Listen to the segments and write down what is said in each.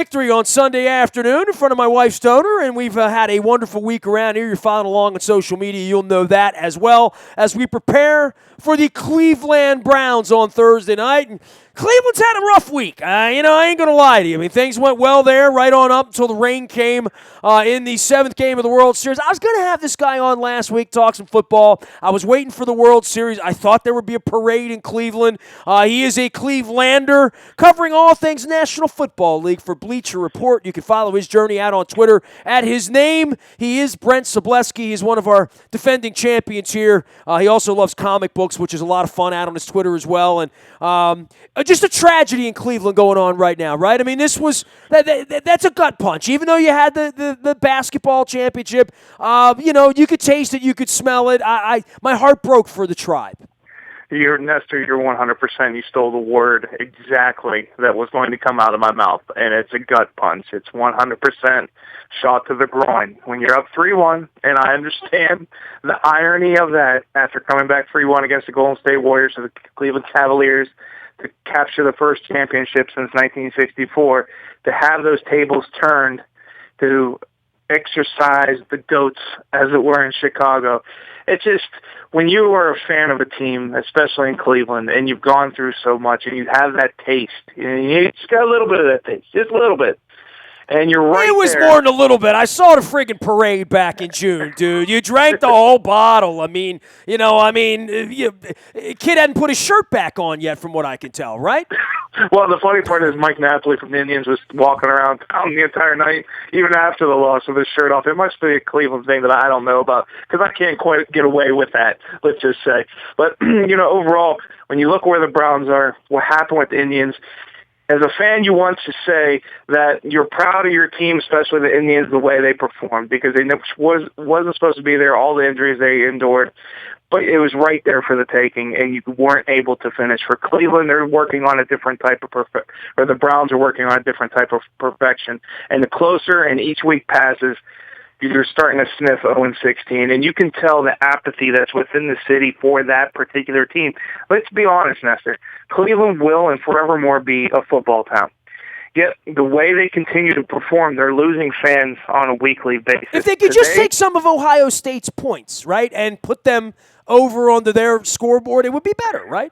Victory on Sunday afternoon in front of my wife's donor, and we've had a wonderful week around here. You're following along on social media. You'll know that as well as we prepare for the Cleveland Browns on Thursday night. And Cleveland's had a rough week. I ain't going to lie to you. I mean, things went well there right on up until the rain came in the seventh game of the World Series. I was going to have this guy on last week, talk some football. I was waiting for the World Series. I thought there would be a parade in Cleveland. He is a Clevelander covering all things National Football League for Bleacher Report. You can follow his journey out on Twitter at his name. He is Brent Sobleski. He's one of our defending champions here. He also loves comic books, which is a lot of fun out on his Twitter as well. And just a tragedy in Cleveland going on right now, right? I mean, that's a gut punch. Even though you had the basketball championship, you could taste it, you could smell it. My heart broke for the Tribe. Nestor, you're 100%. You stole the word exactly that was going to come out of my mouth, and it's a gut punch. It's 100% shot to the groin. When you're up 3-1, and I understand the irony of that after coming back 3-1 against the Golden State Warriors or the Cleveland Cavaliers to capture the first championship since 1964, to have those tables turned to exercise the goats, as it were, in Chicago. It's just, when you are a fan of a team, especially in Cleveland, and you've gone through so much, and you have that taste, you just got a little bit of that taste, just a little bit. And you're right there. It was more than a little bit. I saw the friggin' parade back in June, dude. You drank the whole bottle. I mean, kid hadn't put his shirt back on yet, from what I can tell, right? Well, the funny part is Mike Napoli from the Indians was walking around town the entire night, even after the loss, with his shirt off. It must be a Cleveland thing that I don't know about, because I can't quite get away with that, let's just say. But, overall, when you look where the Browns are, what happened with the Indians, as a fan, you want to say that you're proud of your team, especially the Indians, the way they performed, because they wasn't supposed to be there, all the injuries they endured. But it was right there for the taking, and you weren't able to finish. For Cleveland, they're working on a different type of or the Browns are working on a different type of perfection. And the closer and each week passes, you're starting to sniff 0-16, and you can tell the apathy that's within the city for that particular team. Let's be honest, Nestor. Cleveland will and forevermore be a football town. Yet, the way they continue to perform, they're losing fans on a weekly basis. If they could just take some of Ohio State's points, right, and put them over onto their scoreboard, it would be better, right?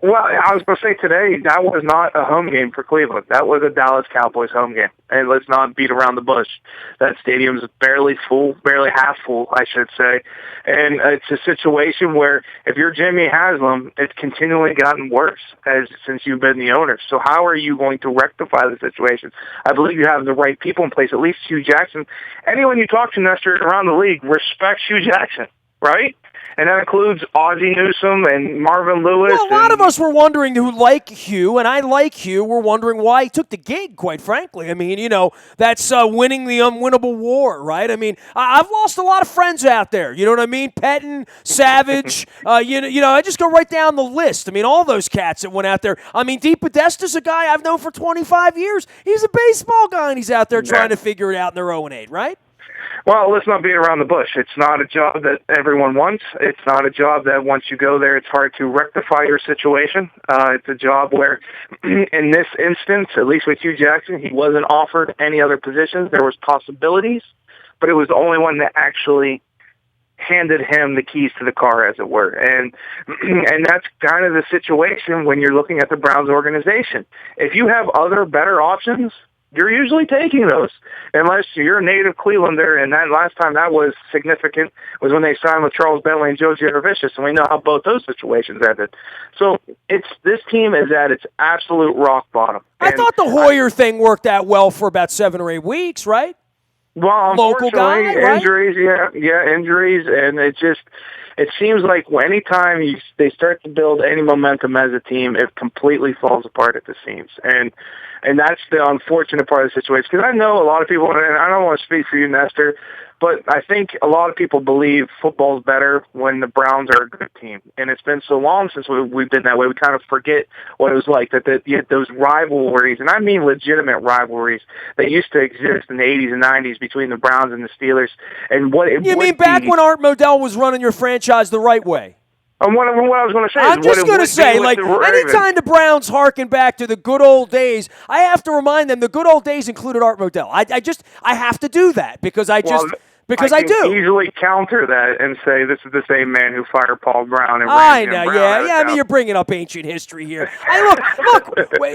Well, I was going to say today, that was not a home game for Cleveland. That was a Dallas Cowboys home game. And let's not beat around the bush. That stadium's barely full, barely half full, I should say. And it's a situation where if you're Jimmy Haslam, it's continually gotten worse since you've been the owner. So how are you going to rectify the situation? I believe you have the right people in place, at least Hugh Jackson. Anyone you talk to, Nestor, around the league respects Hugh Jackson, right? And that includes Ozzie Newsome and Marvin Lewis. Well, a lot of us were wondering who like Hugh, and I like Hugh. We're wondering why he took the gig, quite frankly. I mean, that's winning the unwinnable war, right? I mean, I've lost a lot of friends out there. You know what I mean? Pettin, Savage, I just go right down the list. I mean, all those cats that went out there. I mean, Dee Podesta's a guy I've known for 25 years. He's a baseball guy, and he's out there trying to figure it out in their 0-8, right? Well, let's not beat around the bush. It's not a job that everyone wants. It's not a job that once you go there, it's hard to rectify your situation. It's a job where, in this instance, at least with Hugh Jackson, he wasn't offered any other positions. There was possibilities, but it was the only one that actually handed him the keys to the car, as it were. And that's kind of the situation when you're looking at the Browns organization. If you have other better options, you're usually taking those, unless you're a native Clevelander, and that last time that was significant was when they signed with Charles Bentley and Joe Jurevicius, and we know how both those situations ended. So this team is at its absolute rock bottom. I thought the Hoyer thing worked out well for about 7 or 8 weeks, right? Well, local guy, right? Injuries, injuries, and it seems like anytime they start to build any momentum as a team, it completely falls apart at the seams. And that's the unfortunate part of the situation. Because I know a lot of people, and I don't want to speak for you, Nestor, but I think a lot of people believe football's better when the Browns are a good team. And it's been so long since we've been that way, we kind of forget what it was like, that you had those rivalries, and I mean legitimate rivalries, that used to exist in the 80s and 90s between the Browns and the Steelers. And what it You mean back when Art Modell was running your franchise the right way? And what I was going to say is I'm just going to say, like, anytime the Browns harken back to the good old days, I have to remind them the good old days included Art Modell. I have to do that because I do. I can easily counter that and say this is the same man who fired Paul Brown and I know, yeah. I mean, you're bringing up ancient history here. Hey, look,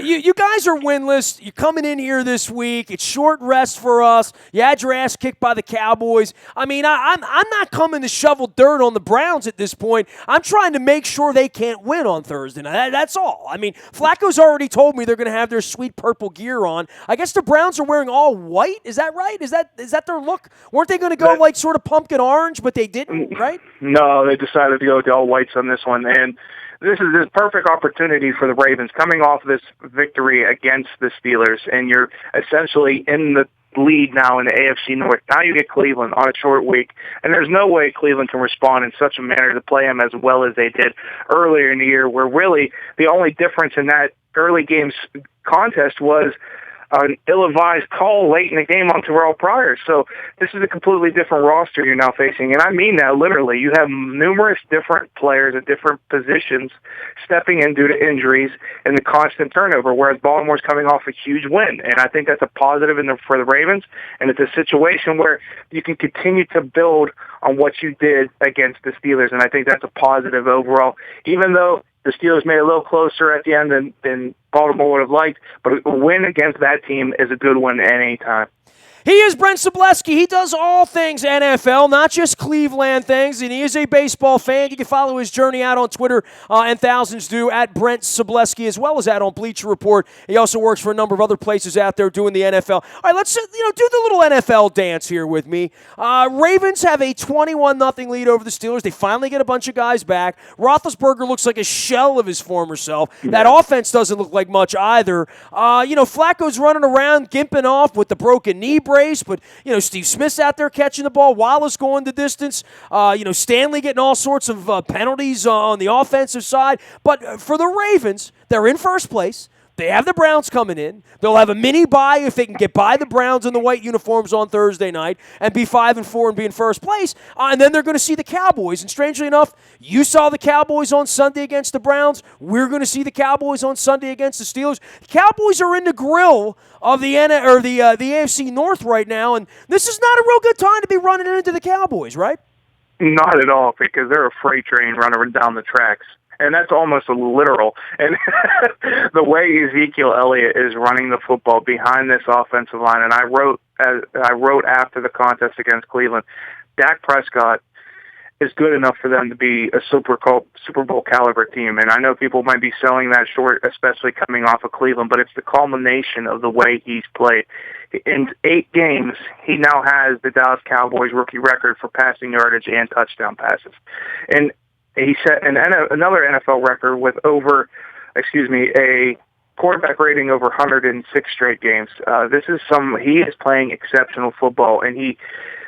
you guys are winless. You're coming in here this week. It's short rest for us. You had your ass kicked by the Cowboys. I mean, I'm not coming to shovel dirt on the Browns at this point. I'm trying to make sure they can't win on Thursday night. That's all. I mean, Flacco's already told me they're going to have their sweet purple gear on. I guess the Browns are wearing all white. Is that right? Is that their look? Weren't they going to go like sort of pumpkin orange, but they didn't, right? No, they decided to go with the all whites on this one, and this is this perfect opportunity for the Ravens coming off this victory against the Steelers, and you're essentially in the lead now in the AFC North. Now you get Cleveland on a short week, and there's no way Cleveland can respond in such a manner to play them as well as they did earlier in the year, where really the only difference in that early games contest was an ill-advised call late in the game on Terrell Pryor. So this is a completely different roster you're now facing, and I mean that literally. You have numerous different players at different positions stepping in due to injuries and the constant turnover, whereas Baltimore's coming off a huge win, and I think that's a positive for the Ravens, and it's a situation where you can continue to build on what you did against the Steelers, and I think that's a positive overall, even though the Steelers made it a little closer at the end than Baltimore would have liked, but a win against that team is a good one at any time. He is Brent Sobleski. He does all things NFL, not just Cleveland things, and he is a baseball fan. You can follow his journey out on Twitter, and thousands do, at Brent Sobleski, as well as out on Bleacher Report. He also works for a number of other places out there doing the NFL. All right, let's do the little NFL dance here with me. Ravens have a 21-0 lead over the Steelers. They finally get a bunch of guys back. Roethlisberger looks like a shell of his former self. That offense doesn't look like much either. Flacco's running around, gimping off with the broken knee brace, but Steve Smith's out there catching the ball. Wallace going the distance. Stanley getting all sorts of penalties on the offensive side. But for the Ravens, they're in first place. They have the Browns coming in. They'll have a mini bye if they can get by the Browns in the white uniforms on Thursday night and be 5-4 and be in first place. And then they're going to see the Cowboys. And strangely enough, you saw the Cowboys on Sunday against the Browns. We're going to see the Cowboys on Sunday against the Steelers. The Cowboys are in the grill of the AFC North right now, and this is not a real good time to be running into the Cowboys, right? Not at all, because they're a freight train running down the tracks. And that's almost literal. And the way Ezekiel Elliott is running the football behind this offensive line, and I wrote after the contest against Cleveland, Dak Prescott is good enough for them to be a Super Bowl caliber team. And I know people might be selling that short, especially coming off of Cleveland, but it's the culmination of the way he's played. In 8 games, he now has the Dallas Cowboys rookie record for passing yardage and touchdown passes. And he set another NFL record with a quarterback rating over 106 straight games. He is playing exceptional football, and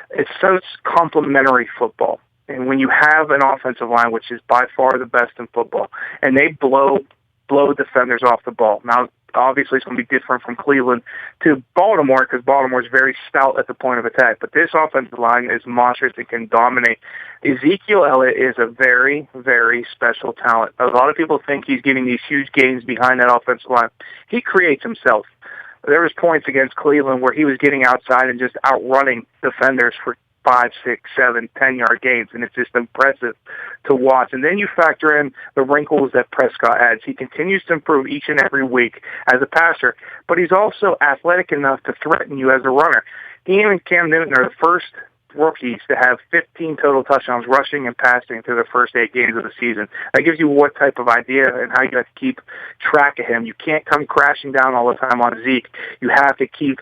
it's such complementary football. And when you have an offensive line, which is by far the best in football, and they blow defenders off the ball. Now, obviously, it's going to be different from Cleveland to Baltimore because Baltimore is very stout at the point of attack. But this offensive line is monstrous and can dominate. Ezekiel Elliott is a very, very special talent. A lot of people think he's getting these huge gains behind that offensive line. He creates himself. There was points against Cleveland where he was getting outside and just outrunning defenders for 5, 6, 7, 10-yard gains, and it's just impressive to watch. And then you factor in the wrinkles that Prescott adds. He continues to improve each and every week as a passer, but he's also athletic enough to threaten you as a runner. He and Cam Newton are the first rookies to have 15 total touchdowns rushing and passing through the first 8 games of the season. That gives you what type of idea and how you have to keep track of him. You can't come crashing down all the time on Zeke. You have to keep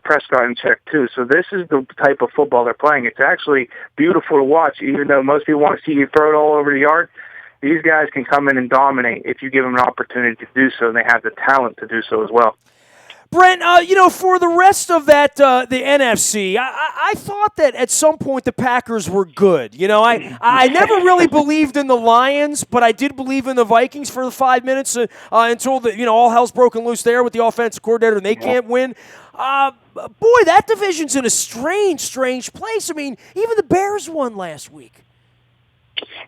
Prescott in check too. So this is the type of football they're playing. It's actually beautiful to watch, even though most people want to see you throw it all over the yard. These guys can come in and dominate if you give them an opportunity to do so, and they have the talent to do so as well. Brent, for the rest of that, the NFC, I thought that at some point the Packers were good. I never really believed in the Lions, but I did believe in the Vikings for the 5 minutes until all hell's broken loose there with the offensive coordinator and they can't win. Boy, that division's in a strange place. I mean, even the Bears won last week.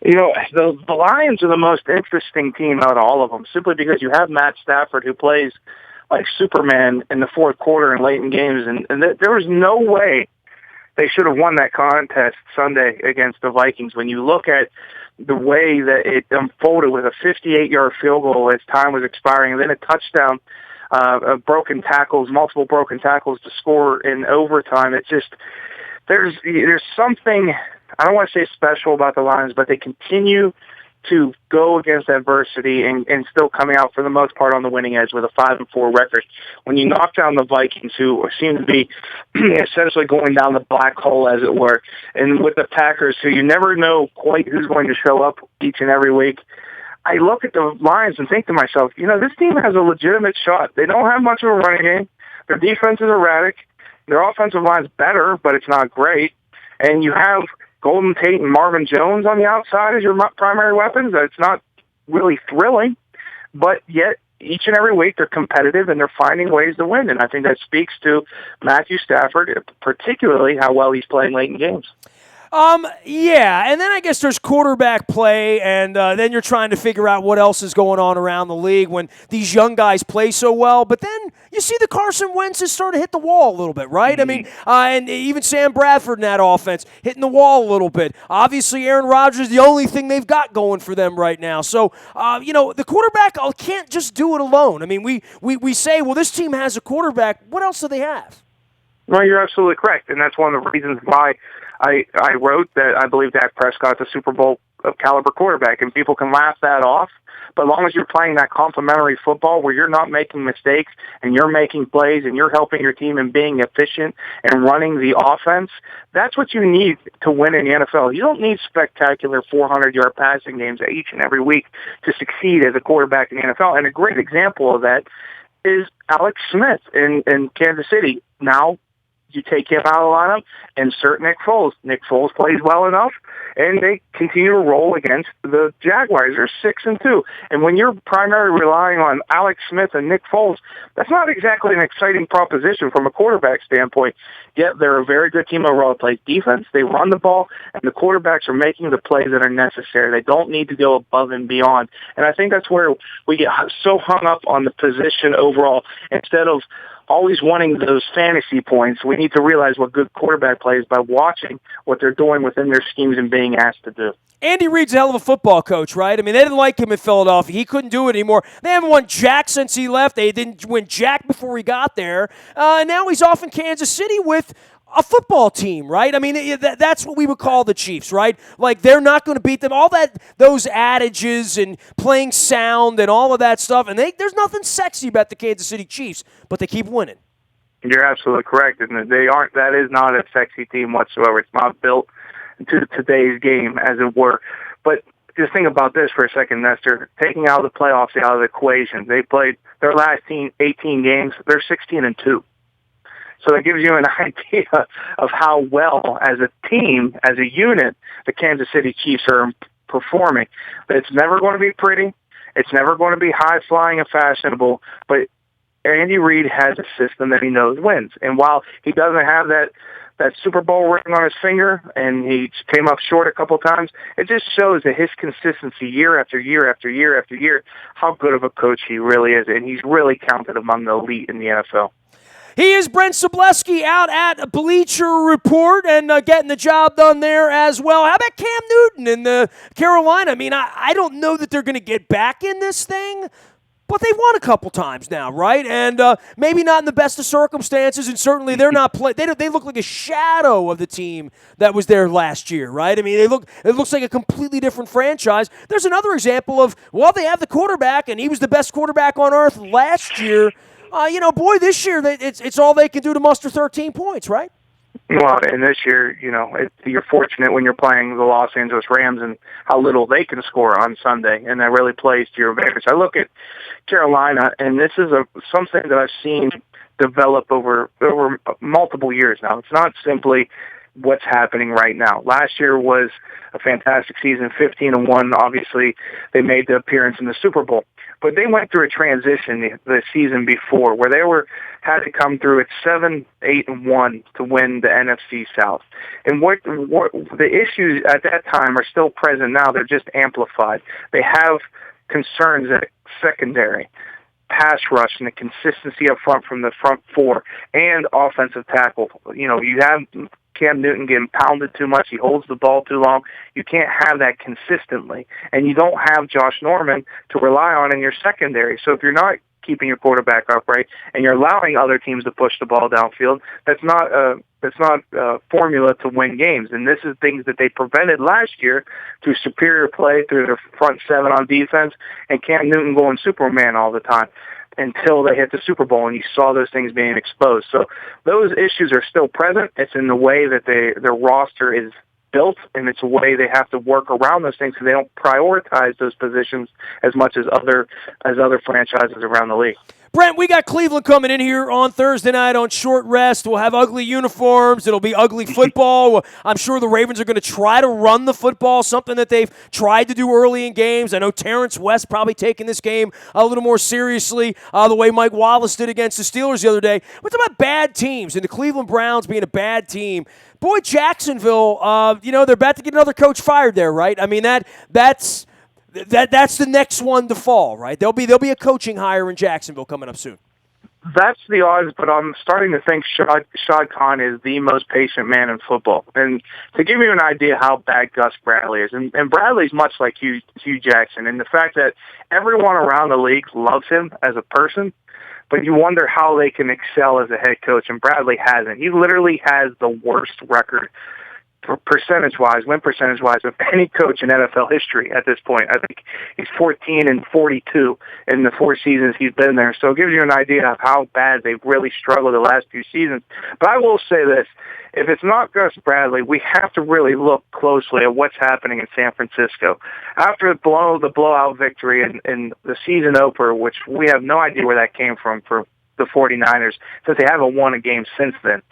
The Lions are the most interesting team out of all of them, simply because you have Matt Stafford, who plays like Superman in the fourth quarter and late in games, and there was no way they should have won that contest Sunday against the Vikings. When you look at the way that it unfolded with a 58-yard field goal as time was expiring, and then a touchdown, multiple broken tackles to score in overtime. It's just there's something, I don't want to say special about the Lions, but they continue to go against adversity and still coming out for the most part on the winning edge with a 5-4 record. When you knock down the Vikings, who seem to be essentially going down the black hole, as it were, and with the Packers, who you never know quite who's going to show up each and every week, I look at the Lions and think to myself, this team has a legitimate shot. They don't have much of a running game. Their defense is erratic. Their offensive line's better, but it's not great. And you have Golden Tate and Marvin Jones on the outside as your primary weapons. It's not really thrilling, but yet each and every week they're competitive and they're finding ways to win. And I think that speaks to Matthew Stafford, particularly how well he's playing late in games. Yeah, and then I guess there's quarterback play, and then you're trying to figure out what else is going on around the league when these young guys play so well. But then you see the Carson Wentz is starting to hit the wall a little bit, right? I mean, and even Sam Bradford in that offense hitting the wall a little bit. Obviously, Aaron Rodgers is the only thing they've got going for them right now. So, the quarterback can't just do it alone. I mean, we say, well, this team has a quarterback. What else do they have? Well, you're absolutely correct, and that's one of the reasons why I wrote that I believe Dak Prescott's a Super Bowl of caliber quarterback, and people can laugh that off. But as long as you're playing that complementary football where you're not making mistakes and you're making plays and you're helping your team and being efficient and running the offense, that's what you need to win in the NFL. You don't need spectacular 400-yard passing games each and every week to succeed as a quarterback in the NFL. And a great example of that is Alex Smith in Kansas City. Now, you take him out of the lineup, insert Nick Foles. Nick Foles plays well enough, and they continue to roll against the Jaguars. They're 6-2. And when you're primarily relying on Alex Smith and Nick Foles, that's not exactly an exciting proposition from a quarterback standpoint. Yet they're a very good team overall. They play defense, they run the ball, and the quarterbacks are making the plays that are necessary. They don't need to go above and beyond. And I think that's where we get so hung up on the position overall. Instead of always wanting those fantasy points, we need to realize what good quarterback plays by watching what they're doing within their schemes and being asked to do. Andy Reid's a hell of a football coach, right? I mean, they didn't like him in Philadelphia. He couldn't do it anymore. They haven't won jack since he left. They didn't win jack before he got there. And now he's off in Kansas City with a football team, right? I mean, that's what we would call the Chiefs, right? Like, they're not going to beat them. All those adages and playing sound and all of that stuff, and there's nothing sexy about the Kansas City Chiefs, but they keep winning. You're absolutely correct, and that is not a sexy team whatsoever. It's not built to today's game, as it were. But just think about this for a second, Nestor. Taking out the playoffs out of the equation, they played their last 18 games. They're 16-2. So that gives you an idea of how well, as a team, as a unit, the Kansas City Chiefs are performing. But it's never going to be pretty. It's never going to be high-flying and fashionable. But Andy Reid has a system that he knows wins. And while he doesn't have that Super Bowl ring on his finger, and he came up short a couple times, it just shows that his consistency year after year after year after year, how good of a coach he really is. And he's really counted among the elite in the NFL. He is Brent Sobleski out at Bleacher Report and getting the job done there as well. How about Cam Newton in Carolina? I mean, I don't know that they're going to get back in this thing, but they won a couple times now, right? And maybe not in the best of circumstances, and certainly they're not play. They look like a shadow of the team that was there last year, right? I mean, it looks like a completely different franchise. There's another example of, well, they have the quarterback, and he was the best quarterback on earth last year. This year it's all they can do to muster 13 points, right? Well, and this year, you're fortunate when you're playing the Los Angeles Rams and how little they can score on Sunday, and that really plays to your advantage. I look at Carolina, and this is something that I've seen develop over multiple years now. It's not simply what's happening right now. Last year was a fantastic season, 15-1. Obviously, they made the appearance in the Super Bowl. but they went through a transition the season before where they had to come through at 7-8-1 to win the NFC South. And what the issues at that time are still present now. They're just amplified. They have concerns at secondary, pass rush, and the consistency up front from the front four, and offensive tackle. You know, you have Cam Newton getting pounded too much. He holds the ball too long. You can't have that consistently. And you don't have Josh Norman to rely on in your secondary. So if you're not keeping your quarterback upright and you're allowing other teams to push the ball downfield, that's not a formula to win games. And this is things that they prevented last year through superior play, through their front seven on defense, and Cam Newton going Superman all the time until they hit the Super Bowl, and you saw those things being exposed. So those issues are still present. It's in the way that their roster is built, and it's a way they have to work around those things, because they don't prioritize those positions as much as other franchises around the league. Brent, we got Cleveland coming in here on Thursday night on short rest. We'll have ugly uniforms. It'll be ugly football. I'm sure the Ravens are going to try to run the football, something that they've tried to do early in games. I know Terrence West probably taking this game a little more seriously, the way Mike Wallace did against the Steelers the other day. What's about bad teams and the Cleveland Browns being a bad team? Boy, Jacksonville, they're about to get another coach fired there, right? I mean, that's the next one to fall, right? There'll be a coaching hire in Jacksonville coming up soon. That's the odds, but I'm starting to think Shad Khan is the most patient man in football. And to give you an idea how bad Gus Bradley is, and Bradley's much like Hugh Jackson, and the fact that everyone around the league loves him as a person, but you wonder how they can excel as a head coach, and Bradley hasn't. He literally has the worst record win percentage-wise, of any coach in NFL history at this point. I think he's 14-42 in the 4 seasons he's been there. So it gives you an idea of how bad they've really struggled the last few seasons. But I will say this. If it's not Gus Bradley, we have to really look closely at what's happening in San Francisco. After the blowout victory in the season opener, which we have no idea where that came from for the 49ers, since they haven't won a game since then,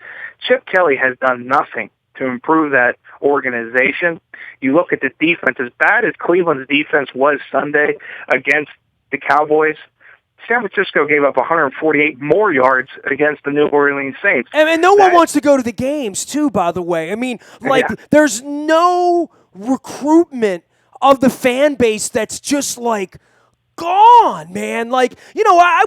Chip Kelly has done nothing to improve that organization. You look at the defense, as bad as Cleveland's defense was Sunday against the Cowboys, San Francisco gave up 148 more yards against the New Orleans Saints. And no one wants to go to the games, too, by the way. I mean, there's no recruitment of the fan base that's just gone, man. I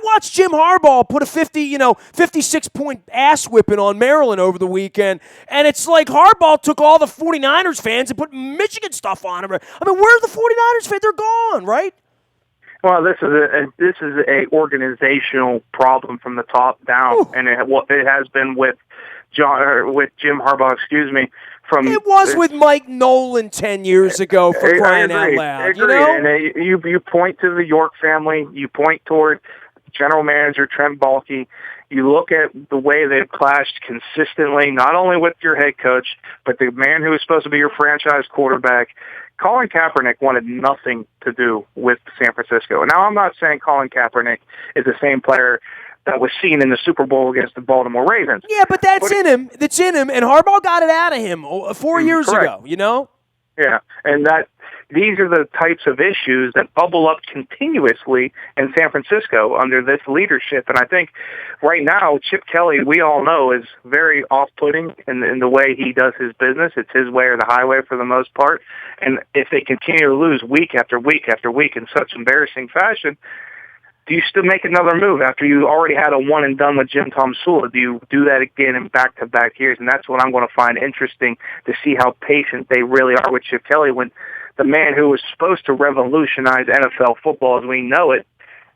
watched Jim Harbaugh put a 56-point ass whipping on Maryland over the weekend, and it's like Harbaugh took all the 49ers fans and put Michigan stuff on them. I mean, where are the 49ers fans? They're gone, right? Well, this is a organizational problem from the top down. Ooh. And it has been with Jim Harbaugh, It was with Mike Nolan 10 years ago, for crying out loud. You know? And you point to the York family. You point toward general manager Trent Baalke. You look at the way they've clashed consistently, not only with your head coach, but the man who was supposed to be your franchise quarterback. Colin Kaepernick wanted nothing to do with San Francisco. Now, I'm not saying Colin Kaepernick is the same player that was seen in the Super Bowl against the Baltimore Ravens. Yeah, but that's in him. That's in him, and Harbaugh got it out of him 4 years ago, you know? Yeah, and these are the types of issues that bubble up continuously in San Francisco under this leadership. And I think right now, Chip Kelly, we all know, is very off-putting in the way he does his business. It's his way or the highway for the most part. And if they continue to lose week after week after week in such embarrassing fashion, do you still make another move after you already had a one and done with Jim Tom Sula? Do you do that again in back-to-back years? And that's what I'm going to find interesting, to see how patient they really are with Chip Kelly, when the man who was supposed to revolutionize NFL football as we know it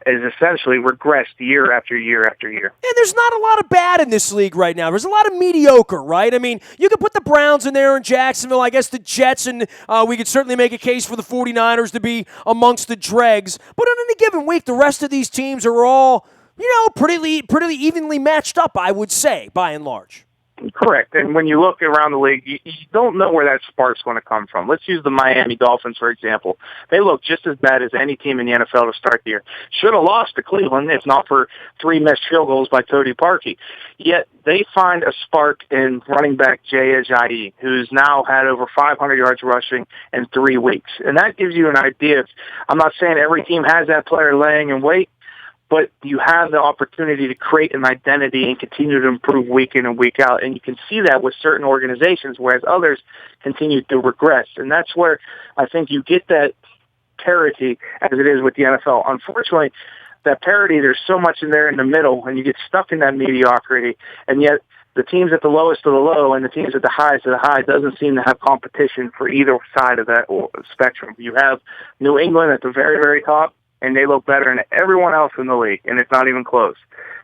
is essentially regressed year after year after year. And there's not a lot of bad in this league right now. There's a lot of mediocre, right? I mean, you could put the Browns in there in Jacksonville, I guess the Jets, and we could certainly make a case for the 49ers to be amongst the dregs. But on any given week, the rest of these teams are all, pretty evenly matched up, I would say, by and large. Correct. And when you look around the league, you don't know where that spark's going to come from. Let's use the Miami Dolphins, for example. They look just as bad as any team in the NFL to start the year. Should have lost to Cleveland if not for 3 missed field goals by Cody Parkey. Yet they find a spark in running back Jay Ajayi, who's now had over 500 yards rushing in 3 weeks. And that gives you an idea. I'm not saying every team has that player laying in wait, but you have the opportunity to create an identity and continue to improve week in and week out. And you can see that with certain organizations, whereas others continue to regress. And that's where I think you get that parity as it is with the NFL. Unfortunately, that parity, there's so much in there in the middle, and you get stuck in that mediocrity. And yet the teams at the lowest of the low and the teams at the highest of the high doesn't seem to have competition for either side of that spectrum. You have New England at the very, very top, and they look better than everyone else in the league, and it's not even close.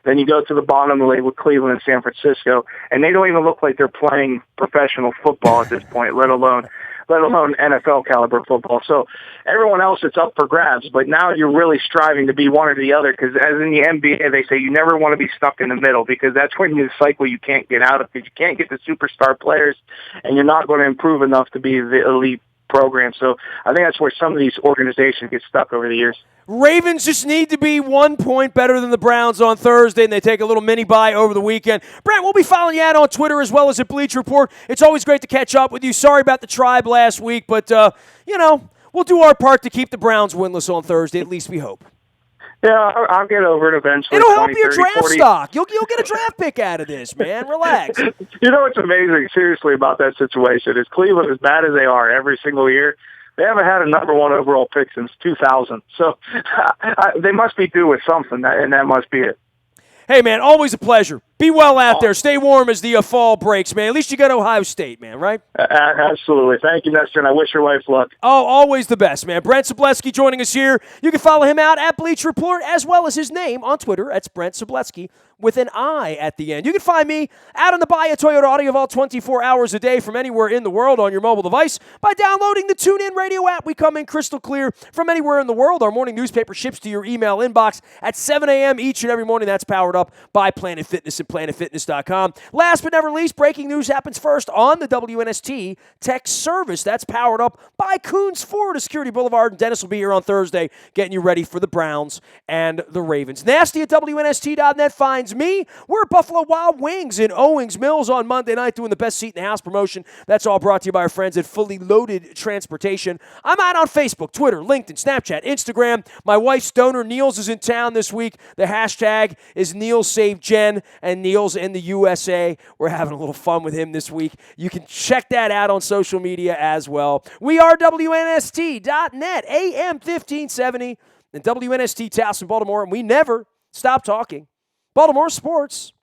Then you go to the bottom of the league with Cleveland and San Francisco, and they don't even look like they're playing professional football at this point, let alone NFL caliber football. So everyone else, it's up for grabs, but now you're really striving to be one or the other, because as in the NBA, they say you never want to be stuck in the middle, because that's when you cycle you can't get out of, because you can't get the superstar players, and you're not going to improve enough to be the elite program. So I think that's where some of these organizations get stuck over the years. Ravens just need to be 1 point better than the Browns on Thursday, and they take a little mini-bye over the weekend. Brent, we'll be following you out on Twitter as well as at Bleacher Report. It's always great to catch up with you. Sorry about the Tribe last week, but, we'll do our part to keep the Browns winless on Thursday, at least we hope. Yeah, I'll get over it eventually. It'll help your draft stock. You'll get a draft pick out of this, man. Relax. You know what's amazing, seriously, about that situation is Cleveland, as bad as they are every single year, they haven't had a number 1 overall pick since 2000. So they must be due with something, and that must be it. Hey, man, always a pleasure. Be well out there. Stay warm as the fall breaks, man. At least you got Ohio State, man, right? Absolutely. Thank you, Nestor, and I wish your wife luck. Oh, always the best, man. Brent Sobleski joining us here. You can follow him out at Bleacher Report, as well as his name on Twitter. That's Brent Sobleski with an I at the end. You can find me out on the Buy a Toyota Audio Vault 24 hours a day from anywhere in the world on your mobile device by downloading the TuneIn Radio app. We come in crystal clear from anywhere in the world. Our morning newspaper ships to your email inbox at 7 a.m. each and every morning. That's powered up by Planet Fitness and PlanetFitness.com. Last but never least, breaking news happens first on the WNST Tech Service. That's powered up by Coons Ford, Security Boulevard. And Dennis will be here on Thursday getting you ready for the Browns and the Ravens. Nasty at WNST.net finds me. We're at Buffalo Wild Wings in Owings Mills on Monday night doing the best seat in the house promotion. That's all brought to you by our friends at Fully Loaded Transportation. I'm out on Facebook, Twitter, LinkedIn, Snapchat, Instagram. My wife, Stoner Niels, is in town this week. The hashtag is Niels Save Jen, and Niels in the USA. We're having a little fun with him this week. You can check that out on social media as well. We are WNST.net, AM 1570, and WNST Towson, Baltimore, and we never stop talking Baltimore sports.